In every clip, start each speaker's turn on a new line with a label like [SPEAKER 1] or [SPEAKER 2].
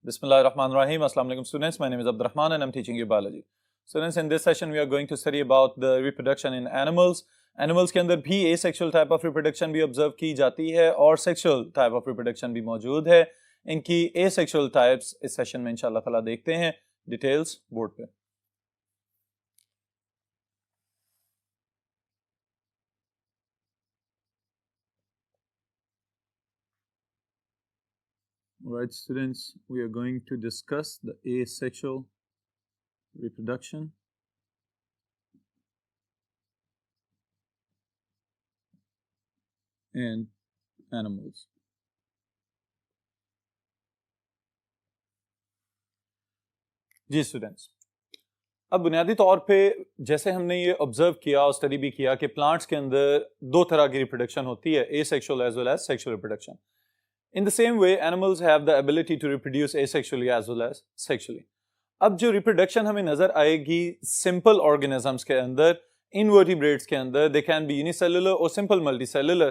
[SPEAKER 1] Bismillahirrahmanirrahim. Assalamu alaikum students. My name is Abdurrahman and I'm teaching you biology. Students, in this session we are going to study about the reproduction in animals. Animals के अंदर भी asexual type of reproduction भी observe की जाती है और sexual type of reproduction भी मौजूद है. इनकी asexual types इस session में इंशाल्लाह ताला देखते हैं. Details board पे. Right, students, we are going to discuss the asexual reproduction in animals. जी स्टूडेंट्स, अब बुनियादी तौर पे जैसे हमने ये ऑब्जर्व किया और स्टडी भी किया कि प्लांट्स के अंदर दो तरह की रिप्रोडक्शन होती है, asexual as well as sexual reproduction. In the same way, animals have the ability to reproduce asexually as well as sexually. अब जो reproduction हमें नजर आएगी simple organisms के अंदर, invertebrates के अंदर, they can be unicellular और simple multicellular.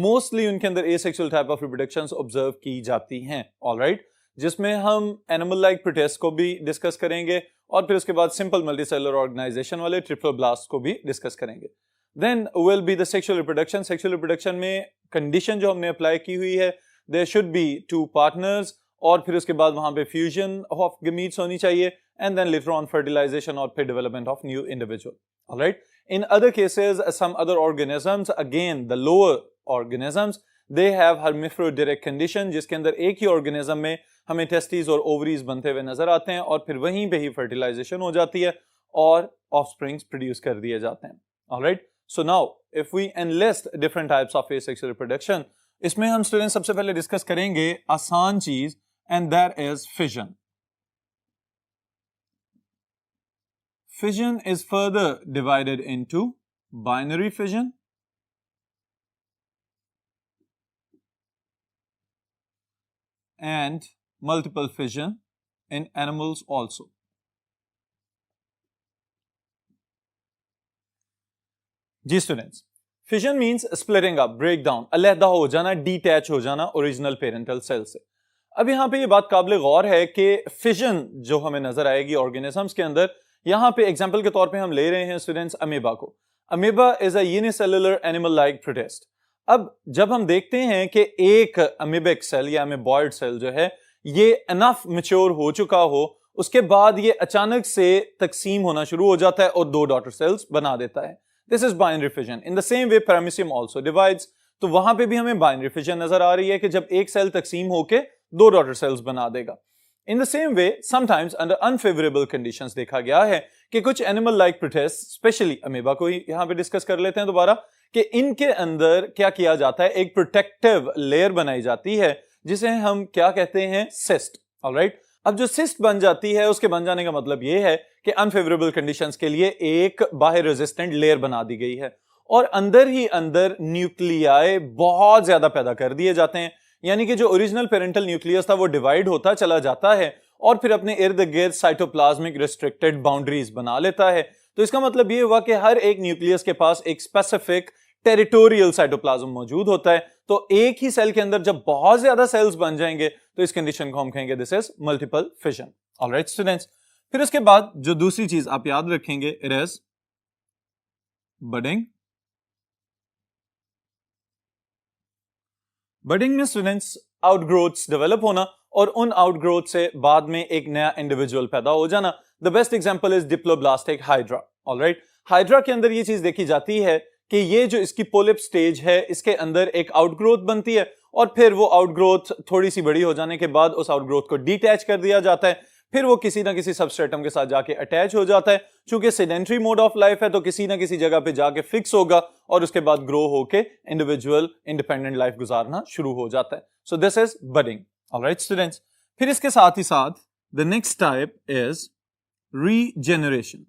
[SPEAKER 1] Mostly उनके अंदर asexual type of reproductions observe की जाती हैं, alright? जिसमें हम animal-like protists को भी discuss करेंगे और फिर उसके बाद simple multicellular organization वाले triploblasts को भी discuss करेंगे. Then will be the sexual reproduction. Sexual reproduction में condition जो हमने apply की हुई है, there should be two partners और फिर उसके बाद वहां पे fusion of gametes होनी चाहिए and then later on fertilization और फिर development of new individual. Alright. In other cases, some other organisms, again the lower organisms, they have hermaphrodite condition जिसके अंदर एक ही organism में हमें testes और ovaries बनते हुए नजर आते हैं और फिर वहीं पे ही fertilization हो जाती है और offsprings produce कर दिए जाते हैं. Alright. So now if we enlist different types of asexual reproduction, इसमें हम स्टूडेंट सबसे पहले डिस्कस करेंगे आसान चीज and that is fission. Fission is further divided into binary fission and multiple fission in animals also. जी students, fission means splitting up, break down, अलहदा हो जाना, डिटैच हो जाना ओरिजिनल पेरेंटल सेल से. अब यहाँ पे ये बात काबिल गौर है कि फिजन जो हमें नजर आएगी ऑर्गेनिजम्स के अंदर, यहाँ पे एग्जांपल के तौर पे हम ले रहे हैं स्टूडेंट्स अमीबा को. Amoeba is a unicellular animal like protist. अब जब हम देखते हैं कि एक अमीबिक सेल या अमीबॉइड सेल जो है ये इनफ मैच्योर हो चुका हो, उसके बाद ये अचानक से तकसीम होना शुरू हो जाता है और दो डॉटर सेल्स बना देता है. This is binary fission. In the same way, paramecium also divides. तो वहां पे भी हमें binary fission नजर आ रही है कि जब एक सेल तकसीम होके दो डॉटर सेल्स बना देगा. In the same way, sometimes under unfavorable conditions देखा गया है कि कुछ animal like protists, especially amoeba को ही यहाँ पे डिस्कस कर लेते हैं दोबारा, कि इनके अंदर क्या किया जाता है, एक प्रोटेक्टिव लेयर बनाई जाती है जिसे हम क्या कहते हैं, सिस्ट. ऑलराइट. अब जो सिस्ट बन जाती है, उसके बन जाने का मतलब ये है कि अनफेवरेबल कंडीशंस के लिए एक बाहर रेजिस्टेंट लेयर बना दी गई है और अंदर ही अंदर न्यूक्लियाई बहुत ज्यादा पैदा कर दिए जाते हैं. यानी कि जो ओरिजिनल पेरेंटल न्यूक्लियस था वो डिवाइड होता चला जाता है और फिर अपने इर्द गिर्द साइटोप्लाज्मिक रिस्ट्रिक्टेड बाउंड्रीज बना लेता है. तो इसका मतलब ये हुआ कि हर एक न्यूक्लियस के पास एक स्पेसिफिक टेरिटोरियल साइटोप्लाज्म मौजूद होता है. तो एक ही सेल के अंदर जब बहुत ज्यादा सेल्स बन जाएंगे तो इस कंडीशन को हम कहेंगे this is multiple fission. Alright students, फिर उसके बाद जो दूसरी चीज आप याद रखेंगे, इट इज बडिंग. बडिंग में स्टूडेंट्स आउटग्रोथ्स डेवलप होना और उन आउटग्रोथ से बाद में एक नया इंडिविजुअल पैदा हो जाना. The best example is diploblastic hydra. Alright. Hydra के अंदर ये चीज देखी जाती है कि ये जो इसकी पोलिप स्टेज है, इसके अंदर एक आउटग्रोथ बनती है और फिर वो आउटग्रोथ थोड़ी सी बड़ी हो जाने के बाद उस आउटग्रोथ को डिटैच कर दिया जाता है. फिर वो किसी ना किसी सबस्ट्रेटम के साथ जाके अटैच हो जाता है. चूंकि सेडेंटरी मोड ऑफ लाइफ है तो किसी ना किसी जगह पे जाके फिक्स होगा और उसके बाद ग्रो होके इंडिविजुअल इंडिपेंडेंट लाइफ गुजारना शुरू हो जाता है. So this is budding. Alright students, फिर इसके साथ ही साथ the next type is regeneration.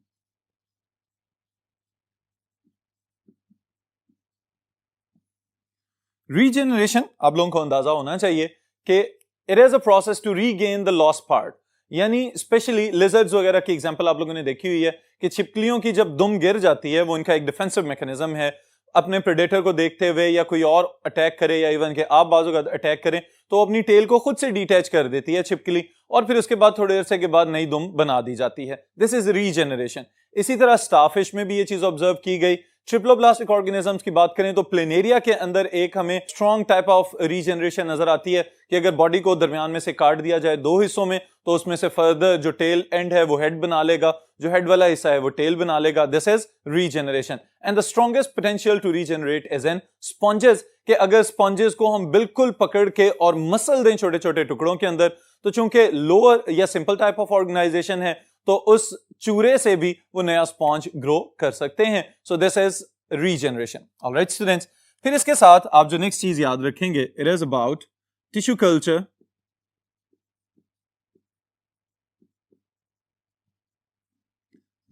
[SPEAKER 1] Regeneration आप लोगों को अंदाजा होना चाहिए कि it is a process to regain the lost part. यानी स्पेशली लिजर्ड्स वगैरह की एग्जांपल आप लोगों ने देखी हुई है कि छिपकलियों की जब दुम गिर जाती है, वो इनका एक डिफेंसिव मैकेनिज्म है. अपने प्रेडेटर को देखते हुए या कोई और अटैक करे या इवन के आप बाजू का अटैक करें तो अपनी टेल को खुद से डिटैच कर देती है छिपकली और फिर उसके बाद थोड़ी देर के बाद नई दुम बना दी जाती है। This is regeneration. इसी तरह स्टारफिश में भी ये चीज ऑब्जर्व की गई। ट्रिप्लोब्लास्टिक ऑर्गेनिजम्स की बात करें तो प्लेनेरिया के अंदर एक हमें स्ट्रॉन्ग टाइप ऑफ रीजनरेशन नजर आती है कि अगर बॉडी को दरमियान में से काट दिया जाए दो हिस्सों में तो उसमें से फर्दर जो टेल एंड है वो हेड बना लेगा, जो हेड वाला हिस्सा है वो टेल बना लेगा। This is regeneration. And the strongest potential to regenerate is in sponges, कि अगर स्पॉन्जेस को हम बिल्कुल पकड़ के और मसल दें छोटे छोटे टुकड़ों के अंदर, तो चूंकि लोअर या सिंपल टाइप ऑफ ऑर्गेनाइजेशन है तो उस चूरे से भी वो नया स्पॉन्ज ग्रो कर सकते हैं। So this is regeneration. Alright students, फिर इसके साथ आप जो नेक्स्ट चीज याद रखेंगे, it is about tissue culture,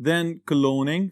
[SPEAKER 1] then cloning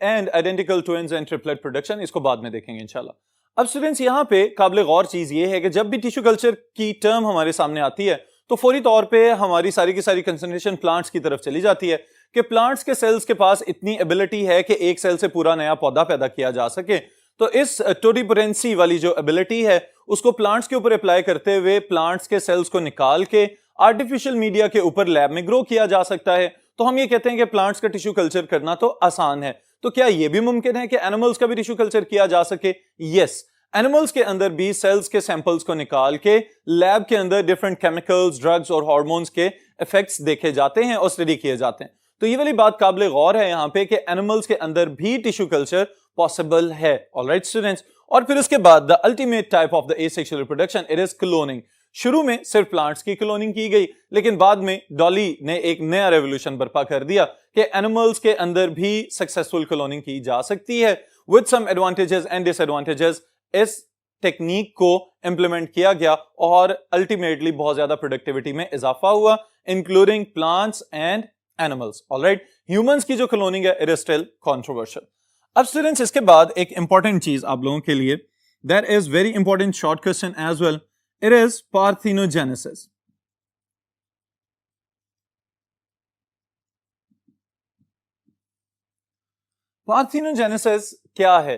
[SPEAKER 1] and identical twins and triplet production. इसको बाद में देखेंगे इंशाल्लाह। अब स्टूडेंट्स यहां पे काबिल गौर चीज ये है कि जब भी टिश्यू कल्चर की टर्म हमारे सामने आती है तो फौरी तौर पे हमारी सारी की सारी कंसंट्रेशन प्लांट्स की तरफ चली जाती है कि प्लांट्स के सेल्स के पास इतनी एबिलिटी है कि एक सेल से पूरा नया पौधा पैदा किया जा सके। तो इस टोटिपोटेंसी वाली जो एबिलिटी है उसको प्लांट्स के ऊपर अप्लाई करते हुए प्लांट्स के सेल्स को निकाल के आर्टिफिशियल मीडिया के ऊपर लैब में ग्रो किया जा सकता है। तो हम ये कहते हैं कि प्लांट्स का टिश्यू कल्चर करना तो आसान है। तो क्या यह भी मुमकिन है कि एनिमल्स का भी टिश्यू कल्चर किया जा सके? यस, एनिमल्स के अंदर भी सेल्स के सैंपल्स को निकाल के लैब के अंदर डिफरेंट केमिकल्स, ड्रग्स और हार्मोन्स के इफेक्ट्स देखे जाते हैं और स्टडी किए जाते हैं। तो ये वाली बात काबिल गौर है यहाँ पे कि एनिमल्स के अंदर भी टिश्यू कल्चर पॉसिबल है। ऑलराइट स्टूडेंट्स, और फिर उसके बाद the ultimate type of the asexual reproduction, it is cloning. शुरू में सिर्फ प्लांट्स की क्लोनिंग की गई, लेकिन बाद में डॉली ने एक नया रेवोल्यूशन बर्पा कर दिया कि एनिमल्स के अंदर भी सक्सेसफुल क्लोनिंग की जा सकती है with some advantages and disadvantages. इस टेक्निक को इंप्लीमेंट किया गया और अल्टीमेटली बहुत ज्यादा प्रोडक्टिविटी में इजाफा हुआ, including plants and animals. Alright, humans की जो क्लोनिंग है इट इज स्टिल कंट्रोवर्शियल। अब स्टूडेंट्स इसके बाद एक इंपॉर्टेंट चीज आप लोगों के लिए, that is very important short question as well, it is parthenogenesis. Parthenogenesis क्या है?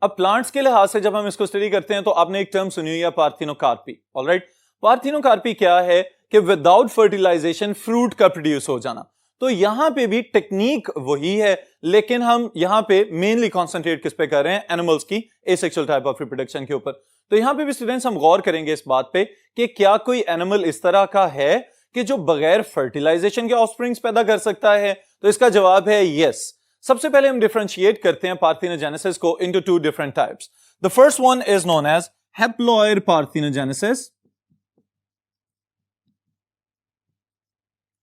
[SPEAKER 1] अब प्लांट्स के लिहाज से जब हम इसको स्टडी करते हैं तो आपने एक टर्म सुनी हुई है पार्थिनोकार्पी। ऑलराइट, पार्थिनोकार्पी क्या है कि विदाउट फर्टिलाइजेशन फ्रूट का प्रोड्यूस हो जाना। तो यहां पे भी टेक्निक वही है, लेकिन हम यहां पे मेनली कॉन्सेंट्रेट किस पे कर रहे हैं? एनिमल्स की एसेक्सुअल टाइप ऑफ रिप्रोडक्शन के ऊपर। तो यहां पे भी स्टूडेंट्स हम गौर करेंगे इस बात पे कि क्या कोई एनिमल इस तरह का है कि जो बगैर फर्टिलाइजेशन के ऑफस्प्रिंग्स पैदा कर सकता है? तो इसका जवाब है यस। सबसे पहले हम डिफरेंशिएट करते हैं पार्थिनोजेनेसिस को into two different types. The first one is known as haploid parthenogenesis,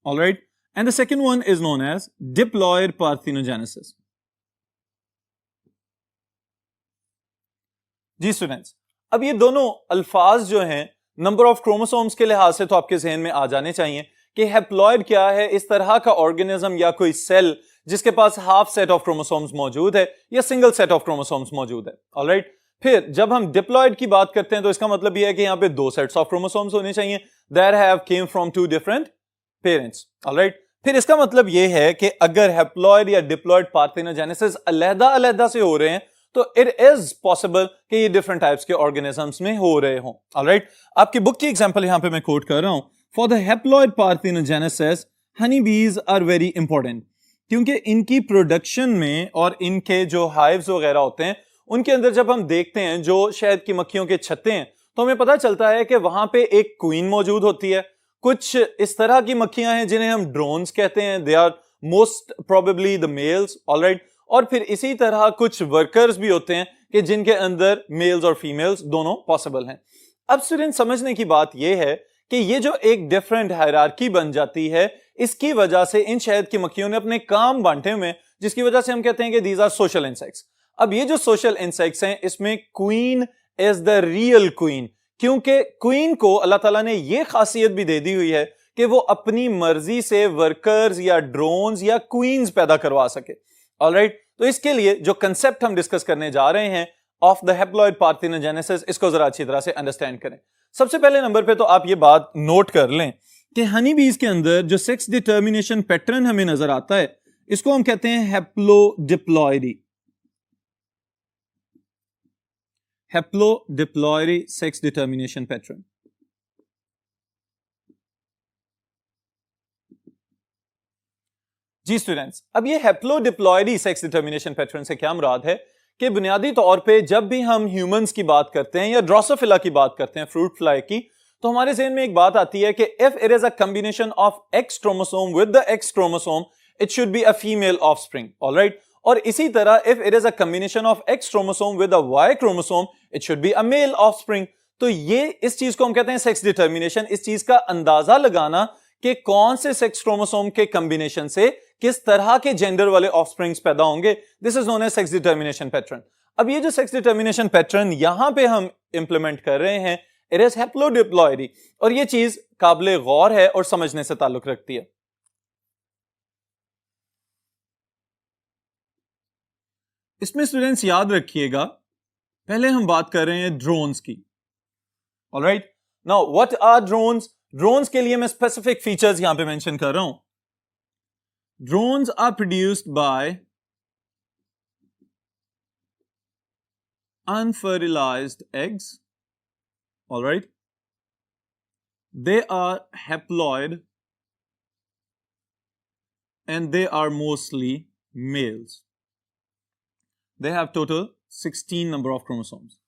[SPEAKER 1] alright, and the second one is known as diploid parthenogenesis. जी स्टूडेंट्स, अब ये दोनों अल्फाज जो हैं नंबर ऑफ क्रोमोसोम्स के लिहाज से तो आपके जहन में आ जाने चाहिए कि हैप्लॉइड क्या है? इस तरह का ऑर्गेनिज्म या कोई सेल जिसके पास हाफ सेट ऑफ क्रोमोसोम्स मौजूद है या सिंगल सेट ऑफ क्रोमोसोम्स मौजूद है। ऑलराइट, फिर जब हम डिप्लॉइड की बात करते हैं तो इसका मतलब यह है कि यहां पे दो सेट्स ऑफ क्रोमोसोम्स होने चाहिए that have came from two different parents. Alright, फिर इसका मतलब यह है कि अगर हैप्लॉइड या डिप्लॉइड पार्थिनोजेनेसिस अलग-अलग से हो रहे हैं तो इट इज पॉसिबल कि ये डिफरेंट टाइप्स के ऑर्गेनिजम्स में हो रहे हों। ऑलराइट, आपकी बुक की एग्जांपल यहां पे मैं कोट कर रहा हूं। For the haploid parthenogenesis Honey bees are very important, क्योंकि इनकी प्रोडक्शन में और इनके जो हाइव्स वगैरह होते हैं उनके अंदर जब हम देखते हैं जो शहद की मक्खियों के छत्ते हैं तो हमें पता चलता है कि वहां पे एक क्वीन मौजूद होती है। कुछ इस तरह की मक्खियां हैं जिन्हें हम ड्रोन्स कहते हैं, they are most probably the males. Alright, और फिर इसी तरह कुछ वर्कर्स भी होते हैं कि जिनके अंदर मेल्स और फीमेल्स दोनों पॉसिबल हैं। अब स्टूडेंट समझने की बात यह है कि ये जो एक डिफरेंट हायरार्की बन जाती है इसकी वजह से इन शहद की मक्खियों ने अपने काम बांटे हुए हैं, जिसकी वजह से हम कहते हैं कि दीज आर सोशल इंसेक्ट्स। अब ये जो सोशल इंसेक्ट्स हैं इसमें queen is the real queen, क्योंकि क्वीन को अल्लाह ताला ने यह खासियत भी दे दी हुई है कि वो अपनी मर्जी से वर्कर्स या ड्रोन्स या क्वींस पैदा करवा सके। ऑलराइट, तो इसके लिए जो कंसेप्ट हम डिस्कस करने जा रहे हैं ऑफ द हैप्लॉइड पार्थिनोजेनेसिस, इसको जरा अच्छी तरह से अंडरस्टैंड करें। सबसे पहले नंबर पे तो आप ये बात नोट कर लें कि हनी बीज के अंदर जो सेक्स डिटर्मिनेशन पैटर्न हमें नजर आता है इसको हम कहते हैं हैप्लोडिप्लॉइडी। हैप्लोडिप्लॉयडी सेक्स डिटर्मिनेशन पैटर्न। जी स्टूडेंट्स, अब ये हैप्लोडिप्लॉयडी सेक्स डिटर्मिनेशन पैटर्न से क्या मुराद है कि बुनियादी तौर पे जब भी हम ह्यूमंस की बात करते हैं या ड्रोसोफिला की बात करते हैं, फ्रूट फ्लाई की, तो हमारे ज़हन में एक बात आती है कि if it is a combination of X chromosome with the X chromosome it should be a female offspring, alright. और इसी तरह if it is a combination of X chromosome with a Y chromosome it should be a male offspring. तो ये इस चीज को हम कहते हैं सेक्स डिटर्मिनेशन, इस चीज का अंदाजा लगाना कि कौन से सेक्स क्रोमोसोम के कॉम्बिनेशन से किस तरह के जेंडर वाले ऑफस्प्रिंग्स पैदा होंगे, this is known as sex determination pattern. अब ये जो सेक्स डिटर्मिनेशन पैटर्न यहां पे हम इंप्लीमेंट कर रहे हैं, इट इज हैप्लोडिप्लॉयडी, और ये चीज काबिले गौर है और समझने से ताल्लुक रखती है। इसमें स्टूडेंट्स याद रखिएगा, पहले हम बात कर रहे हैं ड्रोन्स की, alright. Now what are drones? Drones के लिए मैं स्पेसिफिक फीचर्स यहां पे मेंशन कर रहा हूं। Drones are produced by unfertilized eggs, all right. They are haploid and they are mostly males. They have total 16 number of chromosomes.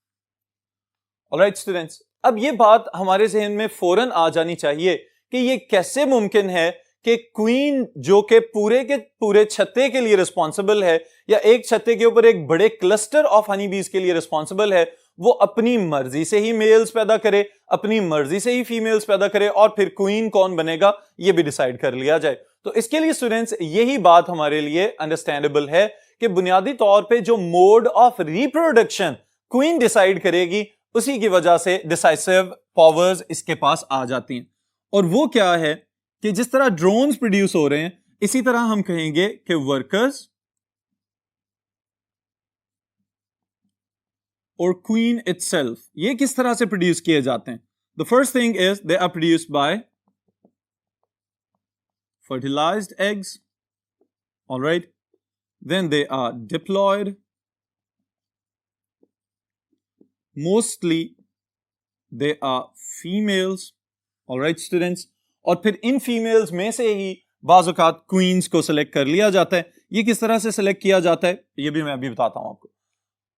[SPEAKER 1] All right students, अब ये बात हमारे ज़हन में फौरन आ जानी चाहिए कि ये कैसे मुमकिन है कि क्वीन जो के पूरे छत्ते के लिए रिस्पॉन्सिबल है या एक छत्ते के ऊपर एक बड़े क्लस्टर ऑफ हनी बीज के लिए रिस्पॉन्सिबल है, वो अपनी मर्जी से ही मेल्स पैदा करे, अपनी मर्जी से ही फीमेल्स पैदा करे, और फिर क्वीन कौन बनेगा ये भी डिसाइड कर लिया जाए। तो इसके लिए स्टूडेंट्स यही बात हमारे लिए अंडरस्टैंडेबल है कि बुनियादी तौर पे जो mode of reproduction queen decide करेगी, उसी की वजह से डिसाइसिव पावर्स इसके पास आ जाती हैं। और वो क्या है कि जिस तरह ड्रोन्स प्रोड्यूस हो रहे हैं, इसी तरह हम कहेंगे कि वर्कर्स और क्वीन इटसेल्फ ये किस तरह से प्रोड्यूस किए जाते हैं। The first thing is they are produced by fertilized eggs, all right. Then they are diploid, mostly they are females, all right students. और फिर इन फीमेल्स में से ही बाज़ औक़ात क्वींस को सिलेक्ट कर लिया जाता है। ये किस तरह से सिलेक्ट किया जाता है ये भी मैं अभी बताता हूं आपको,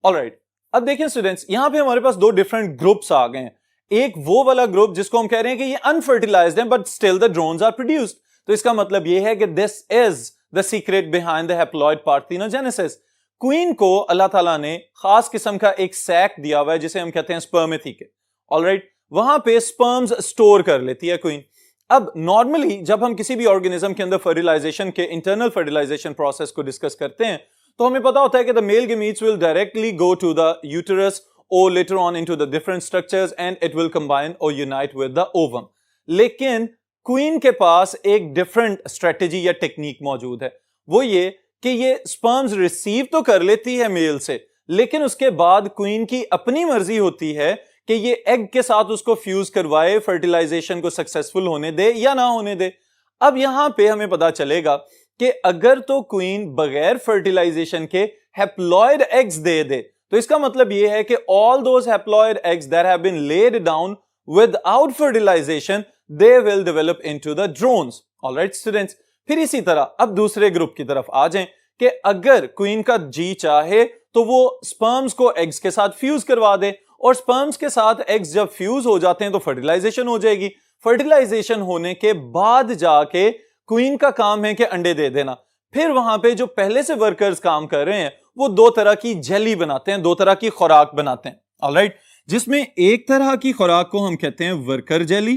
[SPEAKER 1] ऑलराइट। अब देखिए स्टूडेंट्स, यहां पे हमारे पास दो डिफरेंट ग्रुप्स आ गए हैं। एक वो वाला ग्रुप जिसको हम कह रहे हैं कि ये अनफर्टिलाइज्ड है but still the drones are produced, तो इसका मतलब ये है कि this is the secret behind the haploid parthenogenesis. Queen को अल्लाह ताला ने खास किस्म का एक सैक दिया हुआ है जिसे हम कहते हैं स्पर्मेथिके, ऑलराइट। वहां पे स्पर्म्स स्टोर कर लेती है क्वीन। अब नॉर्मली जब हम किसी भी ऑर्गेनिज्म के अंदर फर्टिलाइजेशन के इंटरनल फर्टिलाइजेशन प्रोसेस को डिस्कस करते हैं, तो हमें पता होता है कि the male gametes will directly go to the uterus or later on into the different structures and it will combine or unite with the ovum. लेकिन क्वीन के पास एक डिफरेंट स्ट्रेटेजी या टेक्निक मौजूद है, वो ये कि ये स्पर्म्स रिसीव तो कर लेती है मेल से, लेकिन उसके बाद क्वीन की अपनी मर्जी होती है कि ये एग के साथ उसको फ्यूज करवाए, फर्टिलाइजेशन को सक्सेसफुल होने दे या ना होने दे। अब यहां पे हमें पता चलेगा कि अगर तो क्वीन बगैर फर्टिलाइजेशन के हैप्लॉइड एग्स दे दे, तो इसका मतलब यह है कि all those haploid eggs that have been laid down without fertilization they will develop into the drones, alright students. फिर इसी तरह अब दूसरे ग्रुप की तरफ आ जाएं कि अगर क्वीन का जी चाहे तो वो स्पर्म्स को एग्स के साथ फ्यूज करवा दे, और स्पर्म्स के साथ एग्स जब फ्यूज हो जाते हैं तो फर्टिलाइजेशन हो जाएगी। फर्टिलाइजेशन होने के बाद जाके क्वीन का काम है कि अंडे दे देना। फिर वहां पे जो पहले से वर्कर्स काम कर रहे हैं वो दो तरह की जेली बनाते हैं, दो तरह की खुराक बनाते हैं, ऑलराइट। जिसमें एक तरह की खुराक को हम कहते हैं वर्कर जेली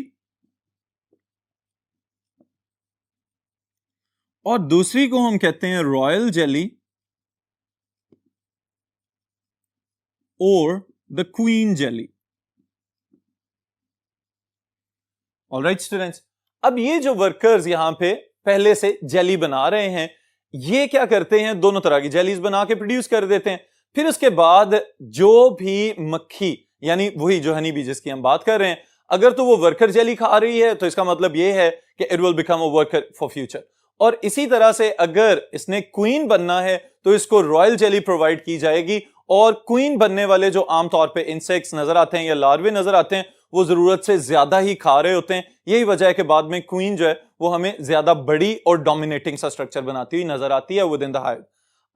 [SPEAKER 1] और दूसरी को हम कहते हैं रॉयल जेली और the queen jelly, alright students. अब ये जो वर्कर्स यहां पे पहले से जेली बना रहे हैं, ये क्या करते हैं, दोनों तरह की जेलीज बना के प्रोड्यूस कर देते हैं। फिर उसके बाद जो भी मक्खी यानी वही जो हनी बी जिसकी हम बात कर रहे हैं, अगर तो वो वर्कर जेली खा रही है तो इसका मतलब ये है कि it will become a worker for future. और इसी तरह से अगर इसने क्वीन बनना है तो इसको रॉयल जेली प्रोवाइड की जाएगी और क्वीन बनने वाले जो आमतौर पे इंसेक्ट्स नजर आते हैं या लार्वे नजर आते हैं वो जरूरत से ज्यादा ही खा रहे होते हैं। यही वजह है कि बाद में क्वीन जो है वो हमें ज्यादा बड़ी और डोमिनेटिंग सा स्ट्रक्चर बनाती हुई नजर आती है विद इन द हाइव।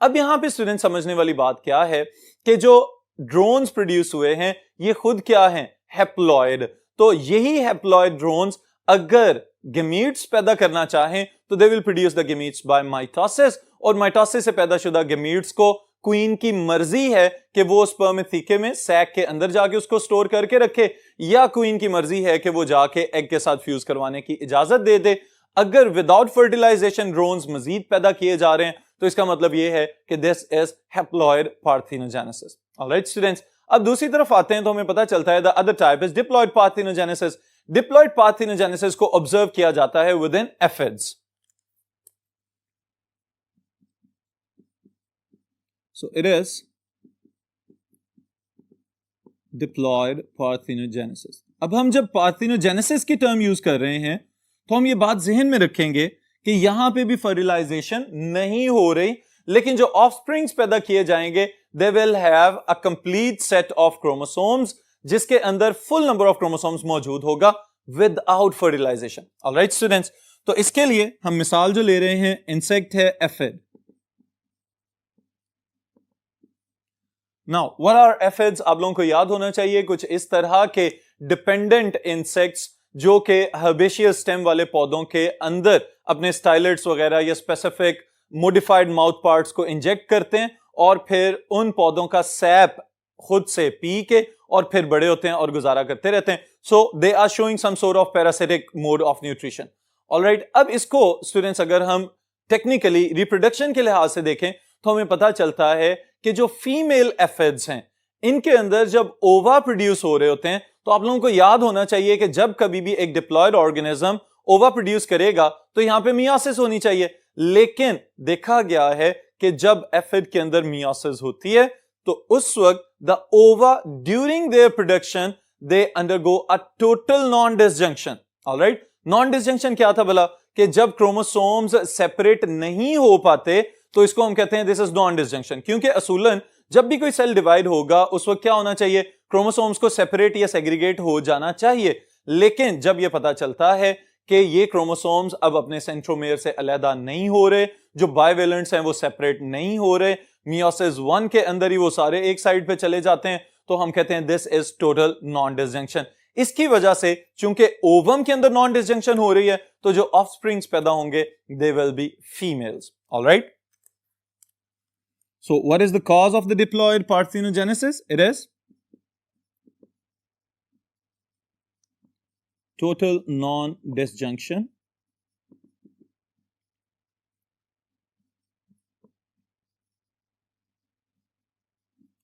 [SPEAKER 1] अब यहां पे स्टूडेंट समझने वाली बात क्या है कि जो ड्रोन्स प्रोड्यूस हुए हैं ये खुद क्या हैं, हैप्लॉइड। तो यही हैप्लॉइड ड्रोन्स अगर गेमीट्स पैदा करना चाहें तो they will produce the gametes by mitosis, और माइटोसिस से पैदाशुदा गेमीट्स को क्वीन की मर्जी है कि वो स्पर्मेथिके में सैक के अंदर जाके उसको स्टोर करके रखे, या क्वीन की मर्जी है कि वो जाके एग के साथ फ्यूज करवाने की इजाजत दे दे। अगर विदाउट फर्टिलाइजेशन ड्रोन्स मजीद पैदा किए जा रहे हैं तो इसका मतलब ये है कि this is haploid parthenogenesis. Alright students, अब दूसरी तरफ आते हैं तो हमें पता चलता है the other type is diploid parthenogenesis. Diploid parthenogenesis को ऑब्जर्व किया जाता है with in aphids. So it is diploid parthenogenesis. अब हम जब parthenogenesis की टर्म यूज कर रहे हैं तो हम ये बात जहन में रखेंगे कि यहां पे भी फर्टिलाइजेशन नहीं हो रही, लेकिन जो ऑफस्प्रिंग्स पैदा किए जाएंगे they will have a complete set of chromosomes जिसके अंदर फुल नंबर ऑफ क्रोमोसोम्स मौजूद होगा विदाउट फर्टिलाइजेशन। ऑलराइट स्टूडेंट्स, तो इसके लिए हम मिसाल जो ले रहे हैं इंसेक्ट है aphid. Now what are aphids, आप लोगों को याद होना चाहिए कुछ इस तरह के डिपेंडेंट इंसेक्ट्स जो कि हर्बेशियस स्टेम वाले पौधों के अंदर अपने स्टाइलेट्स वगैरह या स्पेसिफिक मॉडिफाइड माउथ पार्ट्स को इंजेक्ट करते हैं और फिर उन पौधों का सैप खुद से पी के और फिर बड़े होते हैं और गुजारा करते रहते हैं। So they are showing some sort of parasitic mode of nutrition. Alright, अब इसको स्टूडेंट्स अगर हम टेक्निकली रिप्रोडक्शन के लिहाज से देखें तो हमें पता चलता है कि जो फीमेल एफिड्स हैं इनके अंदर जब ओवा प्रोड्यूस हो रहे होते हैं तो आप लोगों को याद होना चाहिए कि जब कभी भी एक डिप्लॉयड ऑर्गेनिज्म ओवा प्रोड्यूस करेगा तो यहां पे मियोसिस होनी चाहिए, लेकिन देखा गया है कि जब एफिड के अंदर मियोसिस होती है तो उस वक्त द ओवा during their production they undergo a total non disjunction. Alright, non disjunction क्या था भला, कि जब क्रोमोसोम्स सेपरेट नहीं हो पाते तो इसको हम कहते हैं दिस इज नॉन डिसजंक्शन, क्योंकि असूलन जब भी कोई सेल डिवाइड होगा उस वक्त क्या होना चाहिए, क्रोमोसोम्स को सेपरेट या सेग्रीगेट हो जाना चाहिए। लेकिन जब यह पता चलता है कि ये क्रोमोसोम्स अब अपने सेंट्रोमेयर से अलहदा नहीं हो रहे, जो बाइवेलेंट्स हैं वो सेपरेट नहीं हो रहे, मियोसिस 1 के अंदर ही वो सारे एक साइड पे चले जाते हैं, तो हम कहते हैं this is total non disjunction. इसकी वजह से चूंकि ओवम के अंदर नॉन डिसजंक्शन हो रही है तो जो ऑफस्प्रिंग्स पैदा होंगे they will B females. Alright, so what is the cause of the diploid parthenogenesis? It is total non-disjunction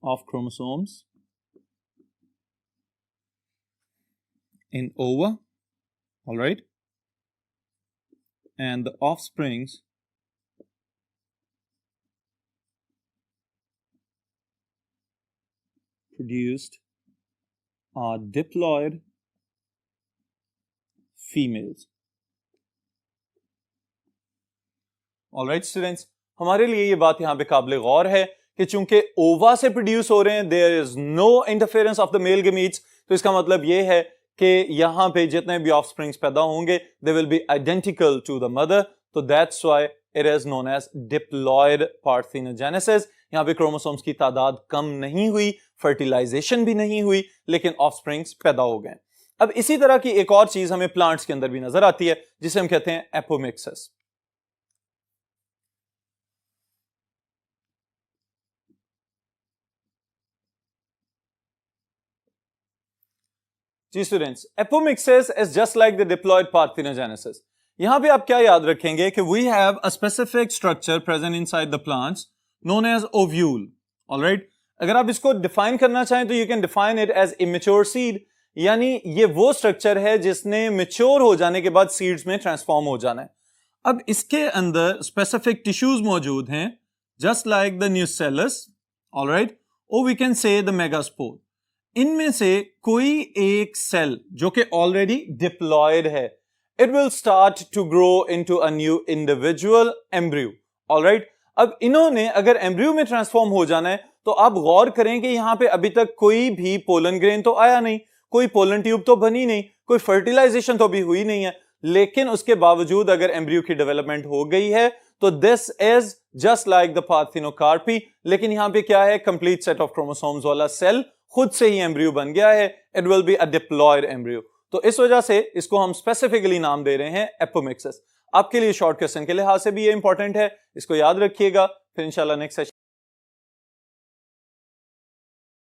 [SPEAKER 1] of chromosomes in ova, all right, and the offsprings produced are diploid females. Alright students, हमारे लिए ये बात यहां पे काबिल गौर है कि चूंकि ओवा से प्रोड्यूस हो रहे हैं, there is no interference of the male gametes, तो इसका मतलब ये है कि यहां पे जितने भी ऑफस्प्रिंग्स पैदा होंगे they will be identical to the mother, तो that's why it is known as diploid parthenogenesis. यहां पे क्रोमोसोम्स की तादाद कम नहीं हुई, फर्टिलाइजेशन भी नहीं हुई, लेकिन ऑफस्प्रिंग्स पैदा हो गए। अब इसी तरह की एक और चीज हमें प्लांट्स के अंदर भी नजर आती है जिसे हम कहते हैं एपोमिक्सिस। जी students, apomixis is just like the diploid parthenogenesis. यहां पे आप क्या याद रखेंगे कि we have a specific structure present inside the plants known as ovule. Alright, अगर आप इसको डिफाइन करना चाहें तो you can define it as immature seed, यानी ये वो स्ट्रक्चर है जिसने मेच्योर हो जाने के बाद सीड्स में ट्रांसफॉर्म हो जाना है। अब इसके अंदर स्पेसिफिक टिश्यूज मौजूद हैं just like the nucellus, alright, और we can say the megaspore. इनमें से कोई एक सेल जो कि ऑलरेडी डिप्लॉयड है, it will start to grow into a new individual embryo. Alright, अब इन्होंने अगर एम्ब्रियो में ट्रांसफॉर्म हो जाना है तो तो आप गौर करें कि यहां पे अभी तक कोई भी पोलन ग्रेन तो आया नहीं, कोई पोलन ट्यूब तो बनी नहीं, कोई फर्टिलाइजेशन तो अभी हुई नहीं है, लेकिन उसके बावजूद अगर एम्ब्रियो की डेवलपमेंट हो गई है तो this is just like the parthenocarpy. लेकिन यहां पे क्या है, कंप्लीट सेट ऑफ क्रोमोसोम्स वाला सेल खुद से ही एम्ब्रियो बन गया है। It will be a diploid embryo. तो इस वजह से इसको हम स्पेसिफिकली नाम दे रहे हैं एपोमिक्सिस। आपके लिए शॉर्ट क्वेश्चन के लिहाज से भी ये इंपॉर्टेंट है, इसको याद रखिएगा। फिर इंशाल्लाह नेक्स्ट सेशन